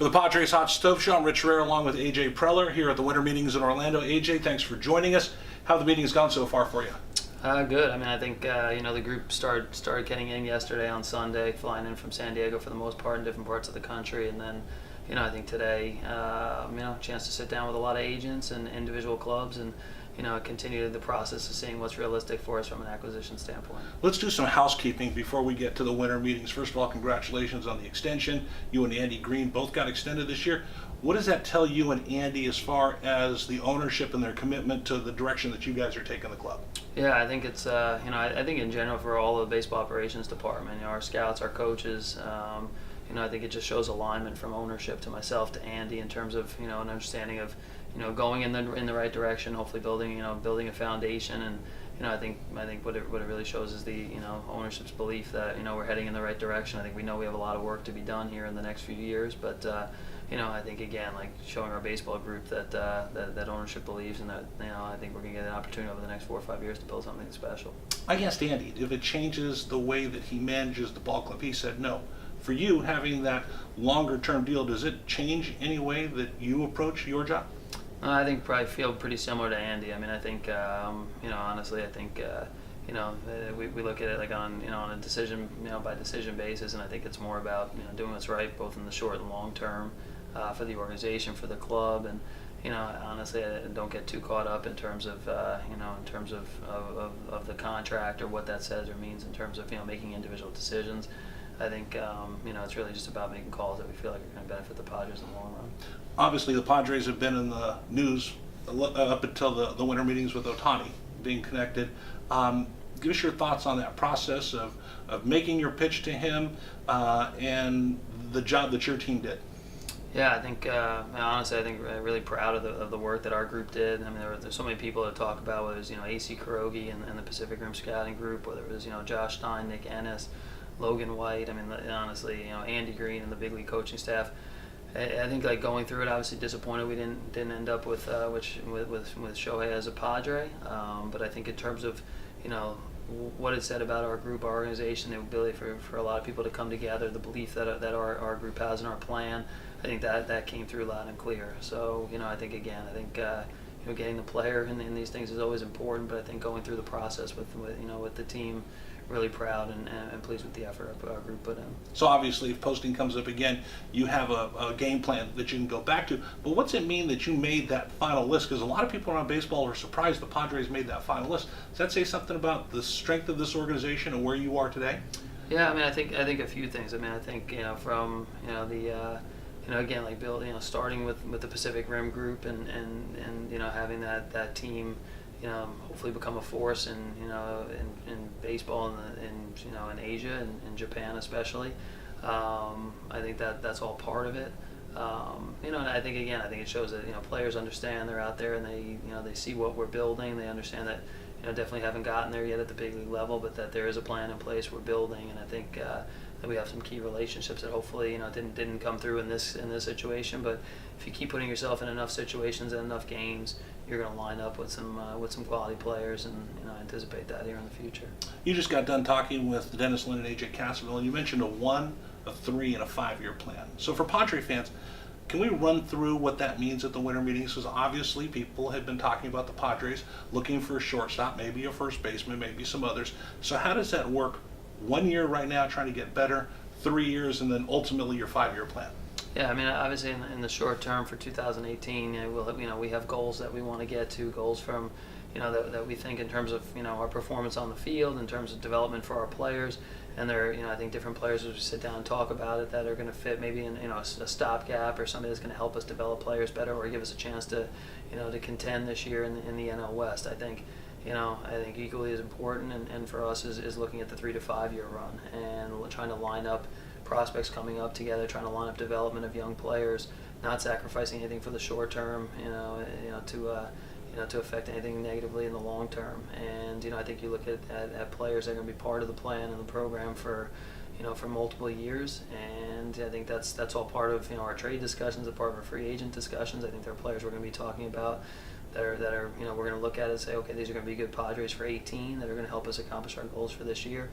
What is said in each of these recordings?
For the Padres Hot Stove Show, I'm Rich Herrera along with AJ Preller here at the winter meetings in Orlando. AJ, thanks for joining us. How have the meetings gone so far for you? Good. I mean, I think the group started getting in yesterday on Sunday, flying in from San Diego for the most part in different parts of the country, and then I think today a chance to sit down with a lot of agents and individual clubs and continue the process of seeing what's realistic for us from an acquisition standpoint. Let's do some housekeeping before we get to the winter meetings. First of all, congratulations on the extension. You and Andy Green both got extended this year. What does that tell you and Andy as far as the ownership and their commitment to the direction that you guys are taking the club? Yeah, I think it's I think in general for all of the baseball operations department, our scouts, our coaches, I think it just shows alignment from ownership to myself to Andy in terms of an understanding of going in the right direction, hopefully building a foundation, and I think what it really shows is the ownership's belief that we're heading in the right direction. I think we know we have a lot of work to be done here in the next few years, but I think again, like showing our baseball group that ownership believes, and that I think we're going to get an opportunity over the next 4 or 5 years to build something special. I asked Andy if it changes the way that he manages the ball club. He said no. For you, having that longer term deal, does it change any way that you approach your job? I think probably feel pretty similar to Andy. I mean, I think honestly, I think we look at it like on a decision by decision basis, and I think it's more about doing what's right both in the short and long term for the organization, for the club, and honestly, I don't get too caught up in terms of in terms of the contract or what that says or means in terms of making individual decisions. I think it's really just about making calls that we feel like are going to benefit the Padres in the long run. Obviously, the Padres have been in the news up until the winter meetings with Ohtani being connected. Give us your thoughts on that process of making your pitch to him and the job that your team did. Yeah, I think honestly, I think really proud of the work that our group did. I mean, there's so many people to talk about, whether it was AC Kurogi and the Pacific Rim Scouting Group, whether it was Josh Stein, Nick Ennis, Logan White. I mean, honestly, Andy Green and the big league coaching staff. I think like going through it, obviously disappointed we didn't end up with Shohei as a Padre. But I think in terms of what it said about our group, our organization, the ability for a lot of people to come together, the belief that our group has in our plan, I think that came through loud and clear. So I think getting the player in these things is always important, but I think going through the process with the team, really proud and pleased with the effort our group put in. So obviously, if posting comes up again, you have a game plan that you can go back to. But what's it mean that you made that final list? Because a lot of people around baseball are surprised the Padres made that final list. Does that say something about the strength of this organization and where you are today? Yeah, I mean, I think a few things. I mean, I think from the again, like Bill, starting with the Pacific Rim group and having that team hopefully become a force in baseball in Asia and in Japan especially. I think that's all part of it. And I think it shows that players understand they're out there and they see what we're building. They understand that definitely haven't gotten there yet at the big league level, but that there is a plan in place we're building, and I think that we have some key relationships that hopefully didn't come through in this situation. But if you keep putting yourself in enough situations and enough games, you're going to line up with some quality players, and I anticipate that here in the future. You just got done talking with Dennis Lynn and AJ Cassaville, and you mentioned a 1, a 3, and a 5-year plan. So for Padre fans, can we run through what that means at the winter meetings? Because obviously people have been talking about the Padres looking for a shortstop, maybe a first baseman, maybe some others. So how does that work? 1 year right now trying to get better, 3 years, and then ultimately your 5-year plan. Yeah, I mean, obviously in the short term for 2018, we have goals that we want to get to, goals from, that we think in terms of, our performance on the field, in terms of development for our players, and there are, I think different players as we sit down and talk about it that are going to fit maybe in, a stopgap or somebody that's going to help us develop players better or give us a chance to, to contend this year in the NL West. I think equally as important and for us is looking at the 3 to 5 year run and trying to line up prospects coming up together, trying to line up development of young players, not sacrificing anything for the short term, to affect anything negatively in the long term. And I think you look at players that are going to be part of the plan and the program for multiple years, and I think that's all part of our trade discussions, a part of our free agent discussions. I think there are players we're going to be talking about that are we're going to look at it and say, okay, these are going to be good Padres for 18 that are going to help us accomplish our goals for this year.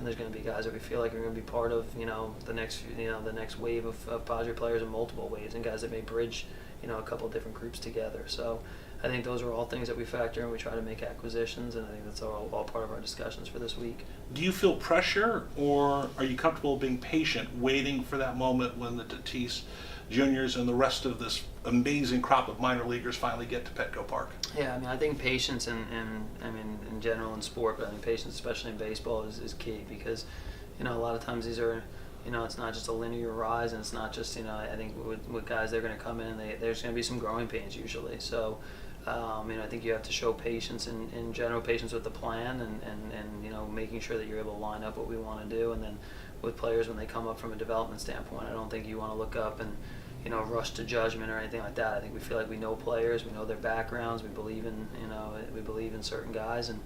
and there's going to be guys that we feel like are going to be part of the next wave of Padre players in multiple ways, and guys that may bridge a couple of different groups together. So I think those are all things that we factor in. We try to make acquisitions, and I think that's all part of our discussions for this week. Do you feel pressure, or are you comfortable being patient, waiting for that moment when the Tatis juniors and the rest of this amazing crop of minor leaguers finally get to Petco Park? Yeah, I mean, I think patience in general in sport, but I think patience, especially in baseball, is key, because a lot of times these are, it's not just a linear rise, and it's not just, I think with guys, they're going to come in and there's going to be some growing pains usually. So, I think you have to show patience in general, patience with the plan, and making sure that you're able to line up what we want to do. And then with players, when they come up from a development standpoint, I don't think you want to look up and rush to judgment or anything like that. I think we feel like we know players, we know their backgrounds, we believe in certain guys, and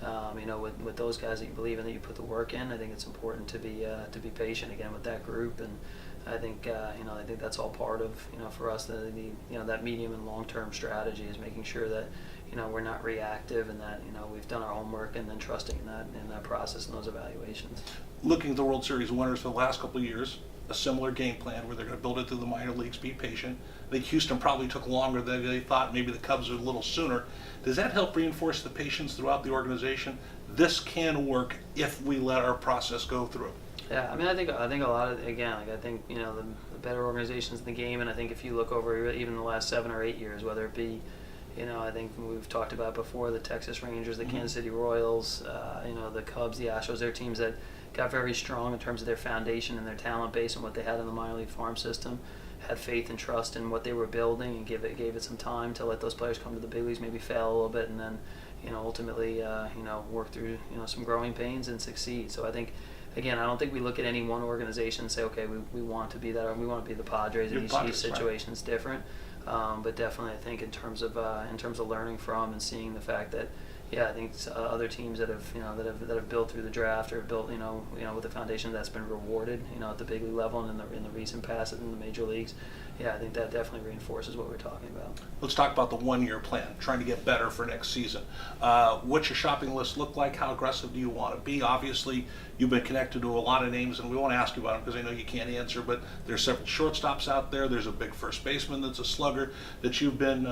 with those guys that you believe in, that you put the work in. I think it's important to be patient again with that group, and I think I think that's all part of for us that medium and long term strategy is making sure that we're not reactive, and that we've done our homework, and then trusting in that process and those evaluations. Looking at the World Series winners for the last couple of years, a similar game plan where they're going to build it through the minor leagues, be patient. I think Houston probably took longer than they thought. Maybe the Cubs are a little sooner. Does that help reinforce the patience throughout the organization? This can work if we let our process go through. Yeah, I mean, I think a lot of, again, I think the better organizations in the game, and I think if you look over even the last 7 or 8 years, whether it be I think we've talked about before, the Texas Rangers, the Kansas City Royals, the Cubs, the Astros, they're teams that got very strong in terms of their foundation and their talent base and what they had in the minor league farm system, had faith and trust in what they were building, and gave it some time to let those players come to the big leagues, maybe fail a little bit, and then ultimately work through some growing pains and succeed. So I think, again, I don't think we look at any one organization and say, okay, we want to be that, or we want to be the Padres, and each situation's different. But definitely, I think in terms of learning from and seeing the fact that, I think other teams that have built through the draft, or built with the foundation that's been rewarded at the big league level and in the recent past in the major leagues. I think that definitely reinforces what we're talking about. Let's talk about the one-year plan, trying to get better for next season. What's your shopping list look like? How aggressive do you want to be? Obviously, you've been connected to a lot of names, and we want to ask you about them because I know you can't answer, but there's several shortstops out there. There's a big first baseman that's a slugger that you've been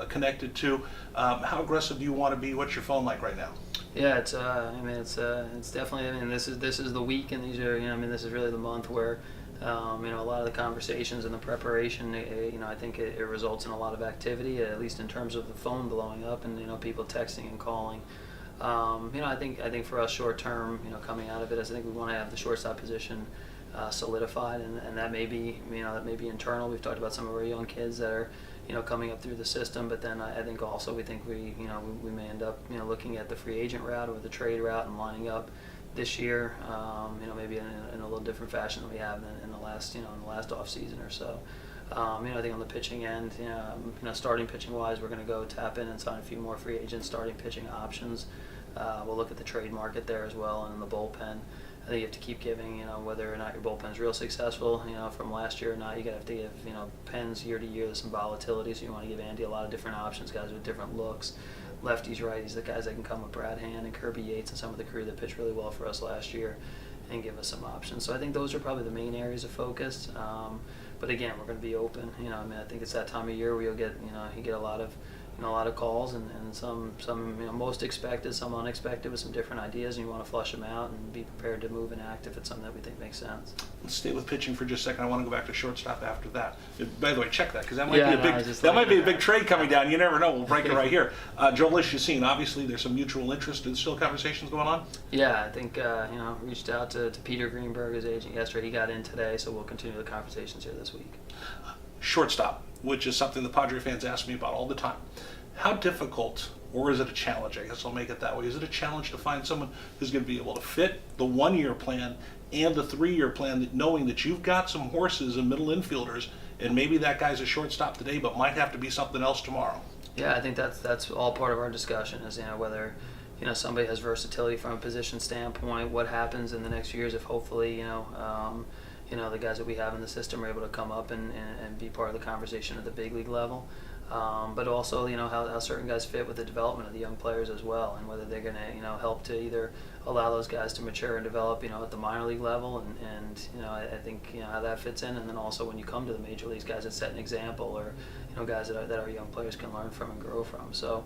connected to. How aggressive do you want to be? What's your phone like right now? Yeah, it's definitely, this is the week, and these are, this is really the month where a lot of the conversations and the preparation, I think it results in a lot of activity, at least in terms of the phone blowing up and people texting and calling. I think for us short term, coming out of it, I think we want to have the shortstop position solidified, and that may be internal. We've talked about some of our young kids that are coming up through the system, but then I think also we may end up looking at the free agent route or the trade route and lining up this year, maybe in a little different fashion than we have in the last off season or so. I think on the pitching end, starting pitching wise, we're going to go tap in and sign a few more free agents, starting pitching options. We'll look at the trade market there as well, and in the bullpen. I think you have to keep giving, whether or not your bullpen's real successful, from last year or not. You have to give, Pens year to year. There's some volatility, so you want to give Andy a lot of different options, guys with different looks, lefties, righties, the guys that can come with Brad Hand and Kirby Yates and some of the crew that pitched really well for us last year, and give us some options. So I think those are probably the main areas of focus. But again, we're going to be open. I think it's that time of year where you'll get, you get a lot of calls, and some most expected, some unexpected, with some different ideas, and you want to flush them out and be prepared to move and act if it's something that we think makes sense. Let's stay with pitching for just a second. I want to go back to shortstop after that. By the way, check that, because that might be a big trade coming down. You never know. We'll break it right here. Joel Ishii, obviously there's some mutual interest and still conversations going on. Yeah, I think reached out to Peter Greenberg, his agent, yesterday. He got in today, so we'll continue the conversations here this week. Shortstop, which is something the Padre fans ask me about all the time. How difficult, or is it a challenge? I guess I'll make it that way. Is it a challenge to find someone who's going to be able to fit the one-year plan and the 3-year plan, knowing that you've got some horses and middle infielders, and maybe that guy's a shortstop today, but might have to be something else tomorrow? Yeah, I think that's all part of our discussion, is whether somebody has versatility from a position standpoint. What happens in the next few years if hopefully the guys that we have in the system are able to come up and be part of the conversation at the big league level. but also, how certain guys fit with the development of the young players as well, and whether they're going to, help to either allow those guys to mature and develop, at the minor league level, and I think, how that fits in, and then also when you come to the major leagues, guys that set an example, or, guys that our young players can learn from and grow from. So,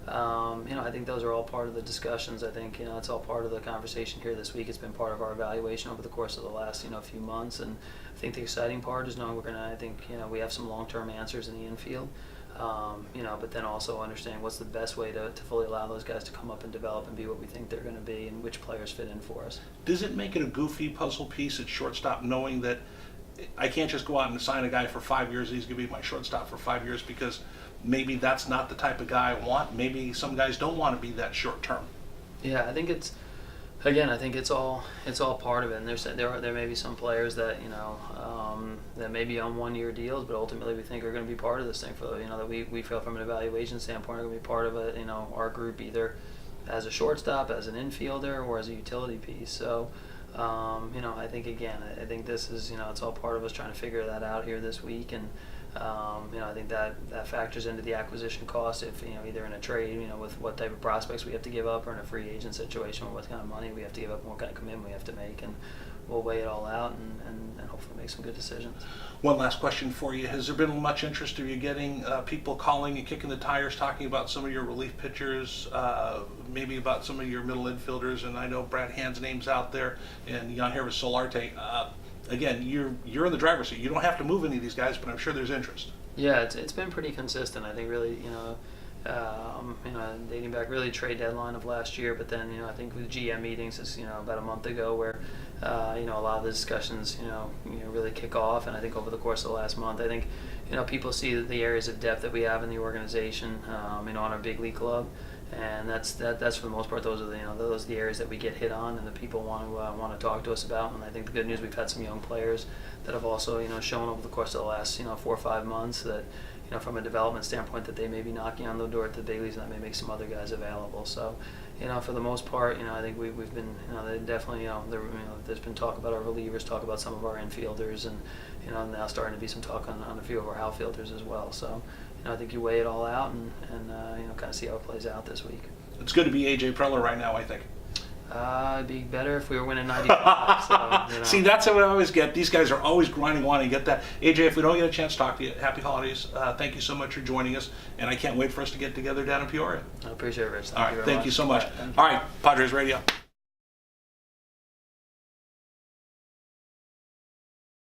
I think those are all part of the discussions. I think, it's all part of the conversation here this week. It's been part of our evaluation over the course of the last, few months, and I think the exciting part is knowing I think, we have some long-term answers in the infield. But then also understanding what's the best way to fully allow those guys to come up and develop and be what we think they're going to be, and which players fit in for us. Does it make it a goofy puzzle piece at shortstop, knowing that I can't just go out and sign a guy for 5 years, he's going to be my shortstop for 5 years, because maybe that's not the type of guy I want. Maybe some guys don't want to be that short term. Yeah, I think it's all part of it. And there may be some players that that may be on 1 year deals, but ultimately we think are going to be part of this thing for that we feel from an evaluation standpoint are going to be part of our group, either as a shortstop, as an infielder, or as a utility piece. So. I think this is, it's all part of us trying to figure that out here this week, and I think that factors into the acquisition cost if, either in a trade, with what type of prospects we have to give up, or in a free agent situation with what kind of money we have to give up and what kind of commitment we have to make, and we'll weigh it all out and hopefully make some good decisions. One last question for you. Has there been much interest? Are you getting people calling and kicking the tires, talking about some of your relief pitchers, maybe about some of your middle infielders? And I know Brad Hand's name's out there, and Herrera Solarte. Again, you're in the driver's seat. You don't have to move any of these guys, but I'm sure there's interest. Yeah, it's been pretty consistent. I think really, dating back really trade deadline of last year, but then, I think with GM meetings is, about a month ago where, a lot of the discussions, really kick off. And I think over the course of the last month, I think, people see the areas of depth that we have in the organization, on our big league club. And that's for the most part, those are the areas that we get hit on and that people want to talk to us about. And I think the good news, we've had some young players that have also, shown over the course of the last, 4 or 5 months that, from a development standpoint, that they may be knocking on the door at the big leagues, and that may make some other guys available. So, for the most part, I think we've been, definitely, there's been talk about our relievers, talk about some of our infielders, and, now starting to be some talk on a few of our outfielders as well. So, I think you weigh it all out and kind of see how it plays out this week. It's good to be A.J. Preller right now, I think. It'd be better if we were winning 95. So, See, that's what I always get. These guys are always grinding, wanting to get that. AJ, if we don't get a chance to talk to you, happy holidays. Thank you so much for joining us, and I can't wait for us to get together down in Peoria. I appreciate it, Rich. Thank you so much. All right, Padres Radio.